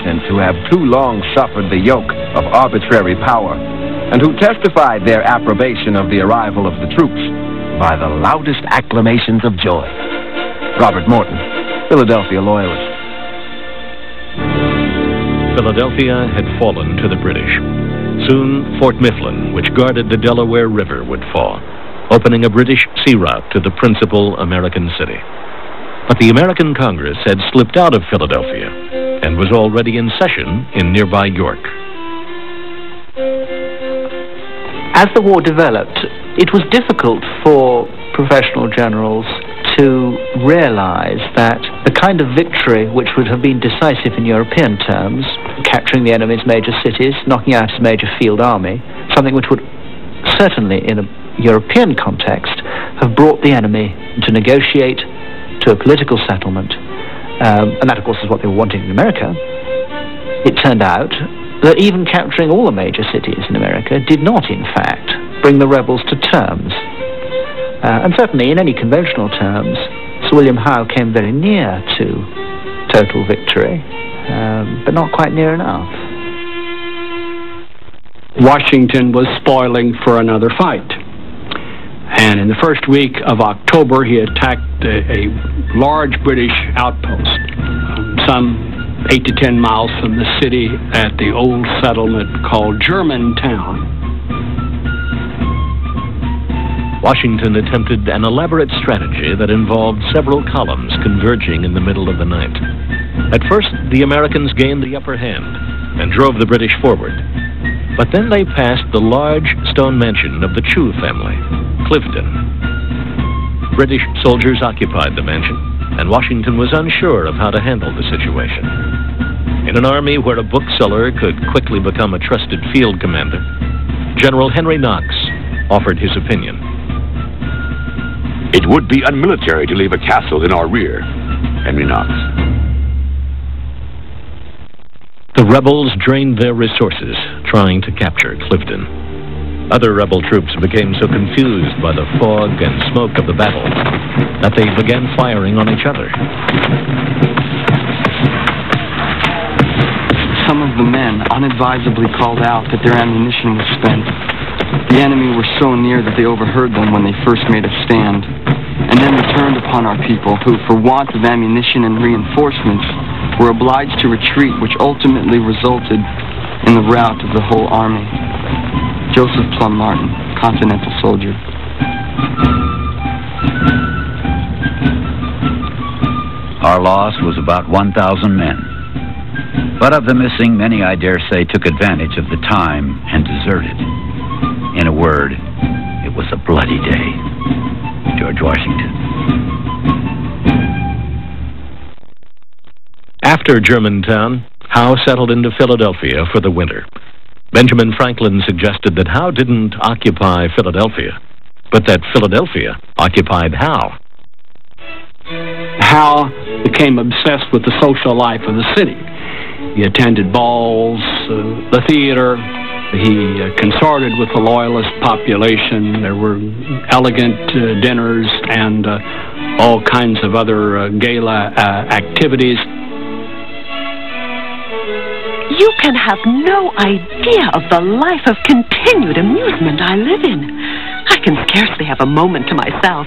and to have too long suffered the yoke of arbitrary power, and who testified their approbation of the arrival of the troops by the loudest acclamations of joy. Robert Morton, Philadelphia Loyalist. Philadelphia had fallen to the British. Soon, Fort Mifflin, which guarded the Delaware River, would fall, opening a British sea route to the principal American city. But the American Congress had slipped out of Philadelphia and was already in session in nearby York. As the war developed, it was difficult for professional generals to realize that the kind of victory which would have been decisive in European terms, capturing the enemy's major cities, knocking out his major field army, something which would certainly in a European context have brought the enemy to negotiate to a political settlement, and that of course is what they were wanting in America. It turned out that even capturing all the major cities in America did not in fact bring the rebels to terms. And certainly in any conventional terms, Sir William Howe came very near to total victory, but not quite near enough. Washington was spoiling for another fight. And in the first week of October, he attacked a large British outpost, some 8 to 10 miles from the city at the old settlement called Germantown. Washington attempted an elaborate strategy that involved several columns converging in the middle of the night. At first, the Americans gained the upper hand and drove the British forward. But then they passed the large stone mansion of the Chew family, Clifton. British soldiers occupied the mansion, and Washington was unsure of how to handle the situation. In an army where a bookseller could quickly become a trusted field commander, General Henry Knox offered his opinion. It would be unmilitary to leave a castle in our rear, Henry Knox. The rebels drained their resources trying to capture Clifton. Other rebel troops became so confused by the fog and smoke of the battle that they began firing on each other. Some of the men unadvisedly called out that their ammunition was spent. The enemy were so near that they overheard them when they first made a stand, and then returned upon our people who, for want of ammunition and reinforcements, were obliged to retreat, which ultimately resulted in the rout of the whole army. Joseph Plum Martin, Continental Soldier. Our loss was about 1,000 men. But of the missing, many, I dare say, took advantage of the time and deserted. In a word, it was a bloody day. George Washington. After Germantown, Howe settled into Philadelphia for the winter. Benjamin Franklin suggested that Howe didn't occupy Philadelphia, but that Philadelphia occupied Howe. Howe became obsessed with the social life of the city. He attended balls, the theater. He consorted with the Loyalist population. There were elegant dinners and all kinds of other gala activities. You can have no idea of the life of continued amusement I live in. I can scarcely have a moment to myself.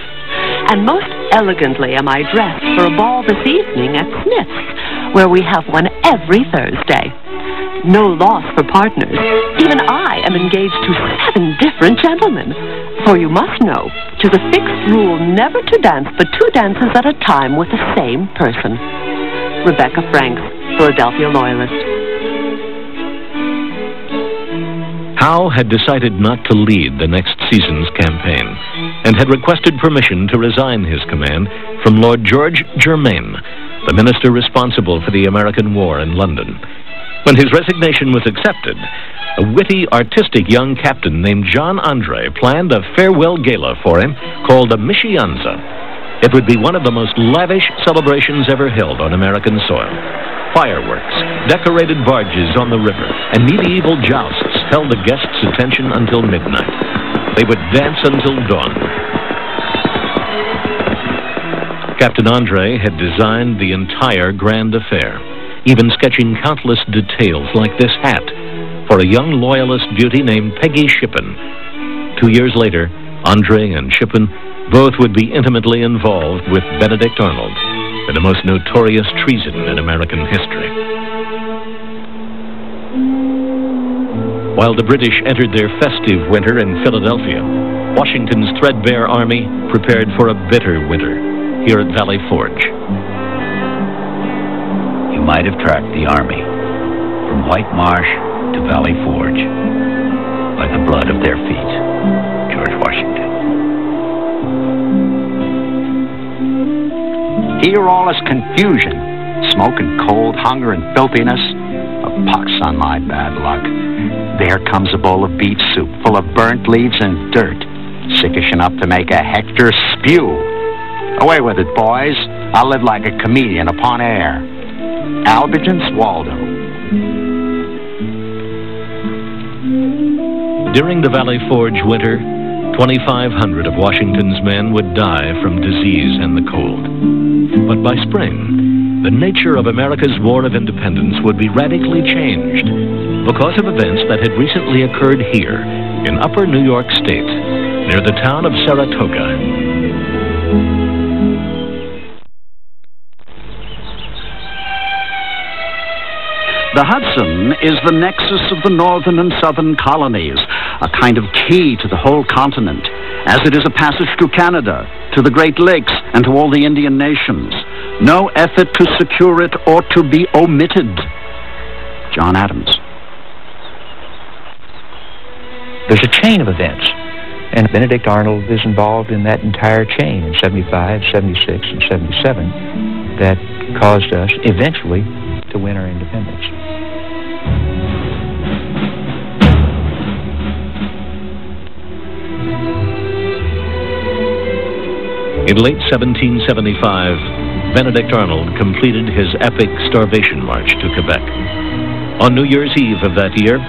And most elegantly am I dressed for a ball this evening at Smith's, where we have one every Thursday. No loss for partners. Even I am engaged to 7 different gentlemen. For you must know, 'tis a fixed rule never to dance but 2 dances at a time with the same person. Rebecca Franks, Philadelphia Loyalist. Howe had decided not to lead the next season's campaign and had requested permission to resign his command from Lord George Germain, the minister responsible for the American War in London. When his resignation was accepted, a witty, artistic young captain named John Andre planned a farewell gala for him called the Mischianza. It would be one of the most lavish celebrations ever held on American soil. Fireworks, decorated barges on the river, and medieval jousts held the guests' attention until midnight. They would dance until dawn. Captain Andre had designed the entire grand affair. even sketching countless details like this hat for a young Loyalist beauty named Peggy Shippen. 2 years later, Andre and Shippen both would be intimately involved with Benedict Arnold in the most notorious treason in American history. While the British entered their festive winter in Philadelphia, Washington's threadbare army prepared for a bitter winter here at Valley Forge. You might have tracked the army from White Marsh to Valley Forge by the blood of their feet. George Washington. Here all is confusion, smoke and cold, hunger and filthiness. A pox on my bad luck. There comes a bowl of beef soup full of burnt leaves and dirt, sickish enough to make a Hector spew. Away with it, boys. I'll live like a comedian upon air. Albigen's Waldo. During the Valley Forge winter, 2,500 of Washington's men would die from disease and the cold. But by spring, the nature of America's War of Independence would be radically changed because of events that had recently occurred here in upper New York State, near the town of Saratoga. The Hudson is the nexus of the northern and southern colonies, a kind of key to the whole continent, as it is a passage to Canada, to the Great Lakes, and to all the Indian nations. No effort to secure it ought to be omitted. John Adams. There's a chain of events, and Benedict Arnold is involved in that entire chain in 75, 76, and 77 that caused us eventually to win our independence. In late 1775, Benedict Arnold completed his epic starvation march to Quebec. On New Year's Eve of that year,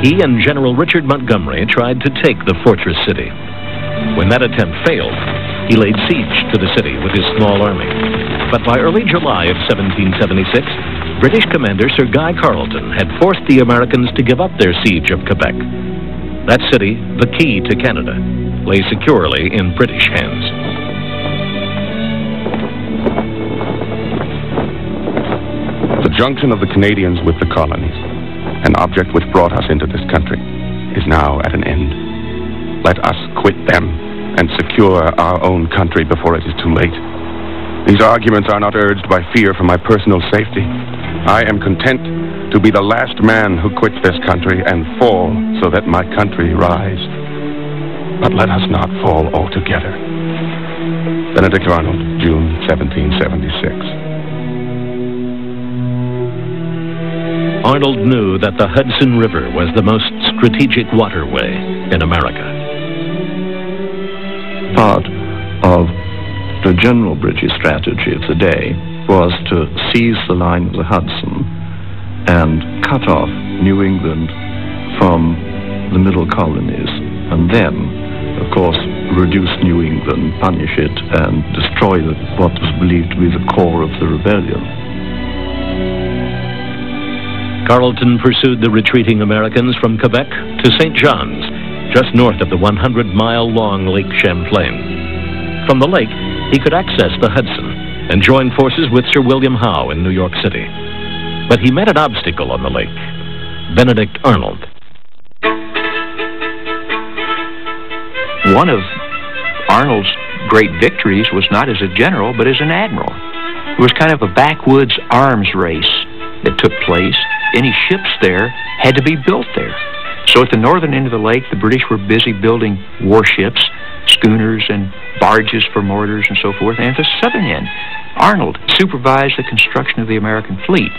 he and General Richard Montgomery tried to take the fortress city. When that attempt failed, he laid siege to the city with his small army. But by early July of 1776, British commander Sir Guy Carleton had forced the Americans to give up their siege of Quebec. That city, the key to Canada, lay securely in British hands. The junction of the Canadians with the colonies, an object which brought us into this country, is now at an end. Let us quit them and secure our own country before it is too late. These arguments are not urged by fear for my personal safety. I am content to be the last man who quits this country and fall so that my country rise. But let us not fall altogether. Benedict Arnold, June 1776. Arnold knew that the Hudson River was the most strategic waterway in America. Part of the general British strategy of the day was to seize the line of the Hudson and cut off New England from the middle colonies, and then, of course, reduce New England, punish it, and destroy what was believed to be the core of the rebellion. Carleton pursued the retreating Americans from Quebec to St. John's, just north of the 100-mile-long Lake Champlain. From the lake, he could access the Hudson and join forces with Sir William Howe in New York City. But he met an obstacle on the lake, Benedict Arnold. One of Arnold's great victories was not as a general, but as an admiral. It was kind of a backwoods arms race that took place. Any ships there had to be built there. So at the northern end of the lake, the British were busy building warships, schooners and barges for mortars and so forth. And at the southern end, Arnold supervised the construction of the American fleet.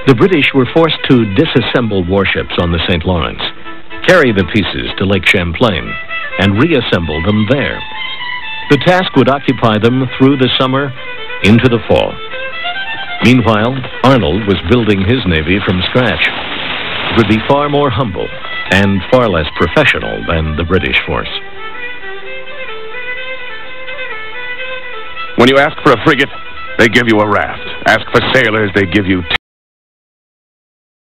The British were forced to disassemble warships on the St. Lawrence, carry the pieces to Lake Champlain, and reassemble them there. The task would occupy them through the summer into the fall. Meanwhile, Arnold was building his navy from scratch. It would be far more humble and far less professional than the British force. When you ask for a frigate, they give you a raft. Ask for sailors, they give you